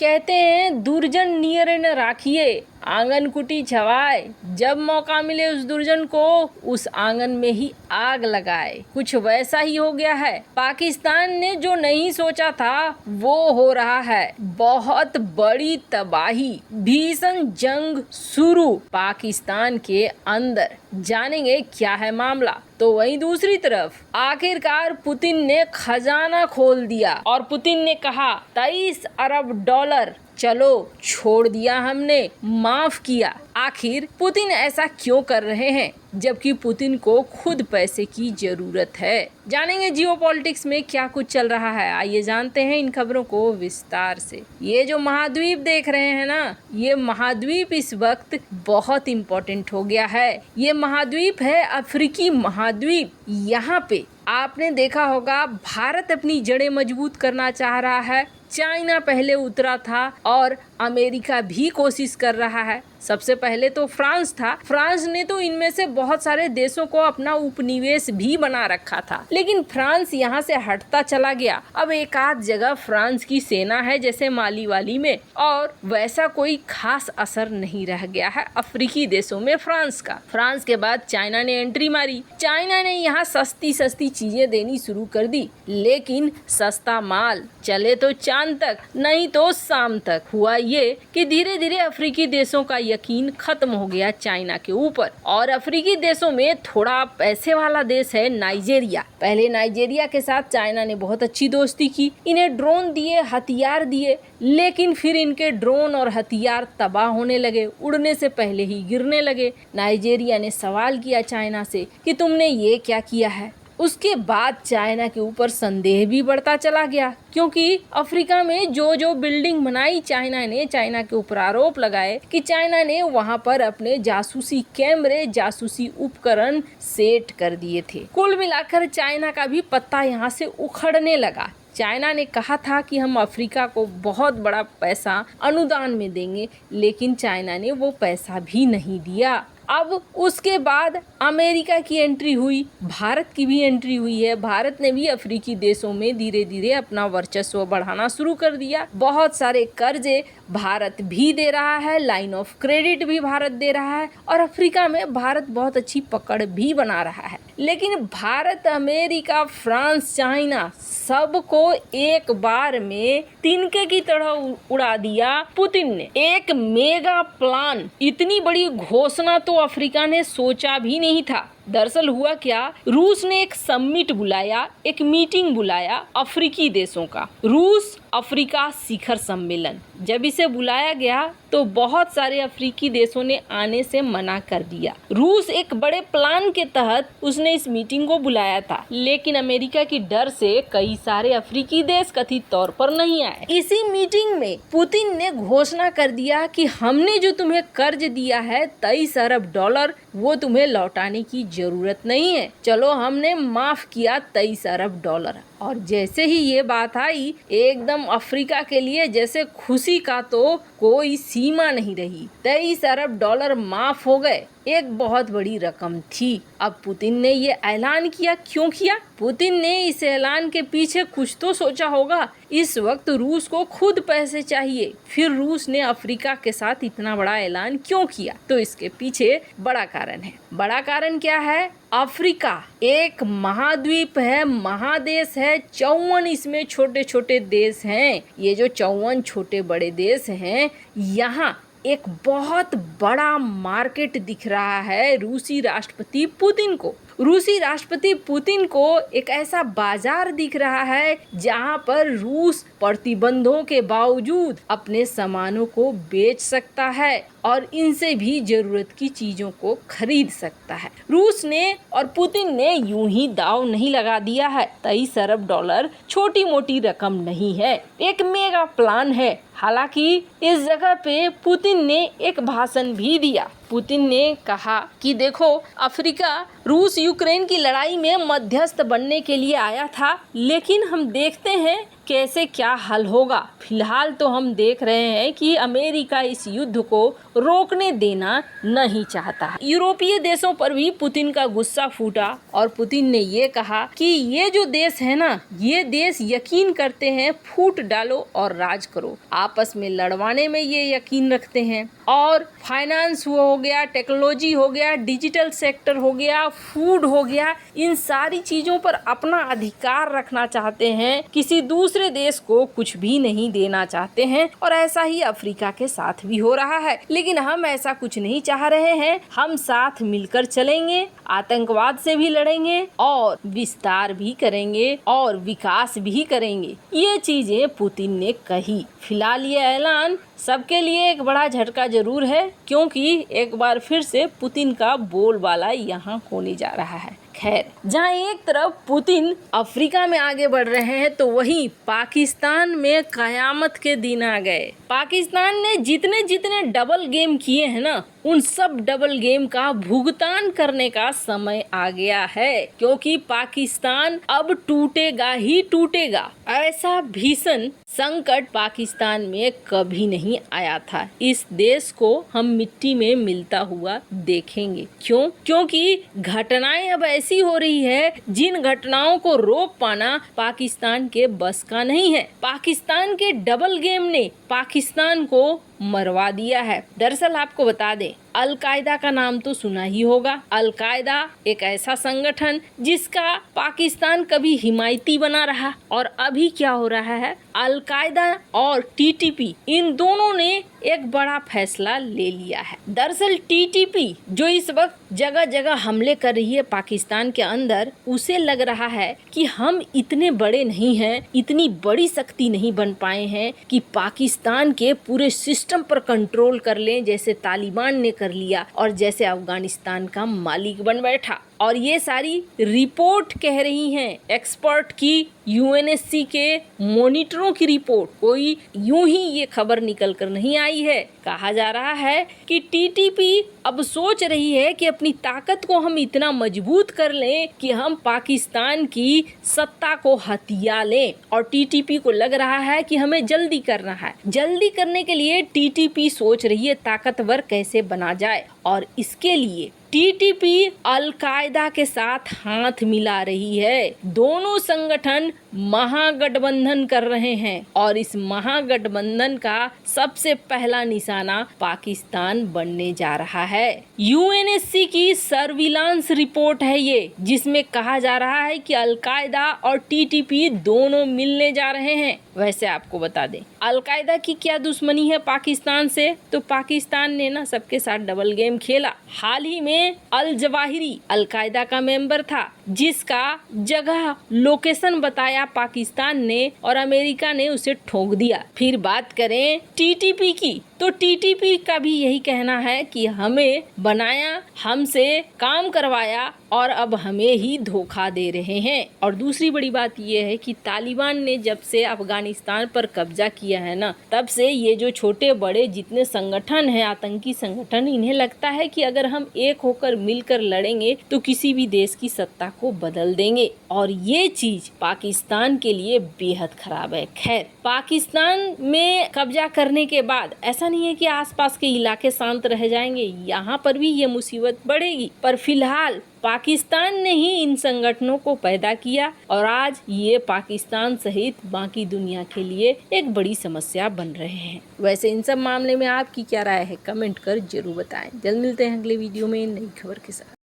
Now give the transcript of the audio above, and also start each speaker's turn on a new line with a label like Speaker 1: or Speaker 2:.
Speaker 1: कहते हैं दुर्जन नियर न राखिए, आंगन कुटी छवाए। जब मौका मिले उस दुर्जन को, उस आंगन में ही आग लगाए। कुछ वैसा ही हो गया है। पाकिस्तान ने जो नहीं सोचा था वो हो रहा है। बहुत बड़ी तबाही, भीषण जंग शुरू पाकिस्तान के अंदर। जानेंगे क्या है मामला। तो वहीं दूसरी तरफ आखिरकार पुतिन ने खजाना खोल दिया और पुतिन ने कहा 23 अरब डॉलर चलो छोड़ दिया हमने, माफ किया। आखिर पुतिन ऐसा क्यों कर रहे हैं जबकि पुतिन को खुद पैसे की जरूरत है। जानेंगे जियोपॉलिटिक्स में क्या कुछ चल रहा है। आइए जानते हैं इन खबरों को विस्तार से। ये जो महाद्वीप देख रहे हैं ना, ये महाद्वीप इस वक्त बहुत इम्पोर्टेंट हो गया है। ये महाद्वीप है अफ्रीकी महाद्वीप। यहाँ पे आपने देखा होगा भारत अपनी जड़ें मजबूत करना चाह रहा है। चाइना पहले उतरा था और अमेरिका भी कोशिश कर रहा है। सबसे पहले तो फ्रांस था। फ्रांस ने तो इनमें से बहुत सारे देशों को अपना उपनिवेश भी बना रखा था, लेकिन फ्रांस यहाँ से हटता चला गया। अब एक आध जगह फ्रांस की सेना है जैसे माली वाली में, और वैसा कोई खास असर नहीं रह गया है अफ्रीकी देशों में फ्रांस का। फ्रांस के बाद चाइना ने एंट्री मारी। चाइना ने यहाँ सस्ती सस्ती चीजें देनी शुरू कर दी, लेकिन सस्ता माल चले तो चांद तक, नहीं तो शाम तक। हुआ ये कि धीरे धीरे अफ्रीकी देशों का यकीन खत्म हो गया चाइना के ऊपर। और अफ्रीकी देशों में थोड़ा पैसे वाला देश है नाइजेरिया। पहले नाइजेरिया के साथ चाइना ने बहुत अच्छी दोस्ती की, इन्हें ड्रोन दिए, हथियार दिए, लेकिन फिर इनके ड्रोन और हथियार तबाह होने लगे, उड़ने से पहले ही गिरने लगे। नाइजेरिया ने सवाल किया चाइना से कि तुमने ये क्या किया है। उसके बाद चाइना के ऊपर संदेह भी बढ़ता चला गया, क्योंकि अफ्रीका में जो जो बिल्डिंग बनाई चाइना ने, चाइना के ऊपर आरोप लगाए कि चाइना ने वहां पर अपने जासूसी कैमरे, जासूसी उपकरण सेट कर दिए थे। कुल मिलाकर चाइना का भी पत्ता यहाँ से उखड़ने लगा। चाइना ने कहा था कि हम अफ्रीका को बहुत बड़ा पैसा अनुदान में देंगे, लेकिन चाइना ने वो पैसा भी नहीं दिया। अब उसके बाद अमेरिका की एंट्री हुई, भारत की भी एंट्री हुई है। भारत ने भी अफ्रीकी देशों में धीरे धीरे अपना वर्चस्व बढ़ाना शुरू कर दिया। बहुत सारे कर्जे भारत भी दे रहा है, लाइन ऑफ क्रेडिट भी भारत दे रहा है, और अफ्रीका में भारत बहुत अच्छी पकड़ भी बना रहा है। लेकिन भारत, अमेरिका, फ्रांस, चाइना सबको एक बार में तिनके की तरह उड़ा दिया पुतिन ने। एक मेगा प्लान, इतनी बड़ी घोषणा तो अफ्रीका ने सोचा भी नहीं था। दरअसल हुआ क्या, रूस ने एक समिट बुलाया, एक मीटिंग बुलाया अफ्रीकी देशों का, रूस अफ्रीका शिखर सम्मेलन। जब इसे बुलाया गया तो बहुत सारे अफ्रीकी देशों ने आने से मना कर दिया। रूस एक बड़े प्लान के तहत उसने इस मीटिंग को बुलाया था, लेकिन अमेरिका की डर से कई सारे अफ्रीकी देश कथित तौर पर नहीं आए। इसी मीटिंग में पुतिन ने घोषणा कर दिया कि हमने जो तुम्हें कर्ज दिया है 23 अरब डॉलर, वो तुम्हें लौटाने की जरूरत नहीं है। चलो हमने माफ किया 23 अरब डॉलर। और जैसे ही ये बात आई, एकदम अफ्रीका के लिए जैसे खुशी का तो कोई सीमा नहीं रही। 23 अरब डॉलर माफ हो गए। एक बहुत बड़ी रकम थी। अब पुतिन ने ये ऐलान किया, क्यों किया? पुतिन ने इस ऐलान के पीछे कुछ तो सोचा होगा। इस वक्त रूस को खुद पैसे चाहिए, फिर रूस ने अफ्रीका के साथ इतना बड़ा ऐलान क्यों किया? तो इसके पीछे बड़ा कारण है। बड़ा कारण क्या है? अफ्रीका एक महाद्वीप है, महादेश है। 54 इसमें छोटे छोटे देश हैं। ये जो 54 छोटे बड़े देश हैं, यहाँ एक बहुत बड़ा मार्केट दिख रहा है रूसी राष्ट्रपति पुतिन को। रूसी राष्ट्रपति पुतिन को एक ऐसा बाजार दिख रहा है जहां पर रूस प्रतिबंधों के बावजूद अपने सामानों को बेच सकता है और इनसे भी जरूरत की चीजों को खरीद सकता है। रूस ने और पुतिन ने यूं ही दाव नहीं लगा दिया है। 23 अरब डॉलर छोटी मोटी रकम नहीं है, एक मेगा प्लान है। हालांकि इस जगह पे पुतिन ने एक भाषण भी दिया। पुतिन ने कहा कि देखो, अफ्रीका रूस यूक्रेन की लड़ाई में मध्यस्थ बनने के लिए आया था, लेकिन हम देखते हैं कैसे क्या हल होगा। फिलहाल तो हम देख रहे हैं कि अमेरिका इस युद्ध को रोकने देना नहीं चाहता है। यूरोपीय देशों पर भी पुतिन का गुस्सा फूटा और पुतिन ने ये कहा कि ये जो देश है ना, ये देश यकीन करते हैं फूट डालो और राज करो, आपस में लड़वाने में ये यकीन रखते हैं। और फाइनेंस हो गया, टेक्नोलॉजी हो गया, डिजिटल सेक्टर हो गया, फूड हो गया, इन सारी चीजों पर अपना अधिकार रखना चाहते हैं, किसी दूसरे देश को कुछ भी नहीं देना चाहते हैं। और ऐसा ही अफ्रीका के साथ भी हो रहा है। लेकिन हम ऐसा कुछ नहीं चाह रहे हैं, हम साथ मिलकर चलेंगे, आतंकवाद से भी लड़ेंगे और विस्तार भी करेंगे और विकास भी करेंगे, ये चीजें पुतिन ने कही। फिलहाल ये ऐलान सबके लिए एक बड़ा झटका जरूर है, क्योंकि एक बार फिर से पुतिन का बोलबाला यहाँ होने जा रहा है। खैर, जहाँ एक तरफ पुतिन अफ्रीका में आगे बढ़ रहे हैं, तो वहीं पाकिस्तान में कयामत के दिन आ गए। पाकिस्तान ने जितने जितने डबल गेम किए हैं ना, उन सब डबल गेम का भुगतान करने का समय आ गया है, क्योंकि पाकिस्तान अब टूटेगा ही टूटेगा। ऐसा भीषण संकट पाकिस्तान में कभी नहीं आया था। इस देश को हम मिट्टी में मिलता हुआ देखेंगे। क्यों? क्योंकि घटनाएं अब ऐसी हो रही है जिन घटनाओं को रोक पाना पाकिस्तान के बस का नहीं है। पाकिस्तान के डबल गेम ने पाकिस्तान को मरवा दिया है। दरअसल आपको बता दें, अल-कायदा का नाम तो सुना ही होगा। अल-कायदा एक ऐसा संगठन जिसका पाकिस्तान कभी हिमायती बना रहा, और अभी क्या हो रहा है, अल-कायदा और टीटीपी इन दोनों ने एक बड़ा फैसला ले लिया है। दरअसल टीटीपी जो इस वक्त जगह जगह हमले कर रही है पाकिस्तान के अंदर, उसे लग रहा है कि हम इतने बड़े नहीं हैं, इतनी बड़ी शक्ति नहीं बन पाए हैं कि पाकिस्तान के पूरे सिस्टम पर कंट्रोल कर लें, जैसे तालिबान ने कर लिया और जैसे अफगानिस्तान का मालिक बन बैठा। और ये सारी रिपोर्ट कह रही हैं, एक्सपर्ट की, यूएनएससी के मॉनिटरों की रिपोर्ट, कोई यूं ही ये खबर निकल कर नहीं आई है। कहा जा रहा है कि टीटीपी अब सोच रही है कि अपनी ताकत को हम इतना मजबूत कर लें कि हम पाकिस्तान की सत्ता को हथिया लें। और टीटीपी को लग रहा है कि हमें जल्दी करना है। जल्दी करने के लिए टीटीपी सोच रही है ताकतवर कैसे बना जाए, और इसके लिए टीटीपी अल-कायदा के साथ हाथ मिला रही है। दोनों संगठन महागठबंधन कर रहे हैं, और इस महागठबंधन का सबसे पहला निशाना पाकिस्तान बनने जा रहा है। यूएनएससी की सर्विलांस रिपोर्ट है ये, जिसमें कहा जा रहा है कि अल-कायदा और टीटीपी दोनों मिलने जा रहे हैं। वैसे आपको बता दें, अल-कायदा की क्या दुश्मनी है पाकिस्तान से, तो पाकिस्तान ने ना सबके साथ डबल गेम खेला। हाल ही में अल-जवाहिरी अल-कायदा का मेंबर था, जिसका जगह लोकेशन बताया पाकिस्तान ने और अमेरिका ने उसे ठोक दिया। फिर बात करें टीटीपी की, तो टीटीपी का भी यही कहना है कि हमें बनाया, हमसे काम करवाया और अब हमें ही धोखा दे रहे हैं। और दूसरी बड़ी बात यह है कि तालिबान ने जब से अफगानिस्तान पर कब्जा किया है ना, तब से ये जो छोटे बड़े जितने संगठन हैं, आतंकी संगठन, इन्हें लगता है कि अगर हम एक होकर मिलकर लड़ेंगे तो किसी भी देश की सत्ता को बदल देंगे, और ये चीज पाकिस्तान के लिए बेहद खराब है। खैर, पाकिस्तान में कब्जा करने के बाद ऐसा नहीं है कि आसपास के इलाके शांत रह जाएंगे, यहाँ पर भी ये मुसीबत बढ़ेगी। पर फिलहाल पाकिस्तान ने ही इन संगठनों को पैदा किया, और आज ये पाकिस्तान सहित बाकी दुनिया के लिए एक बड़ी समस्या बन रहे हैं। वैसे इन सब मामले में आपकी क्या राय है, कमेंट कर जरूर बताएं। जल्द मिलते हैं अगले वीडियो में नई खबर के साथ।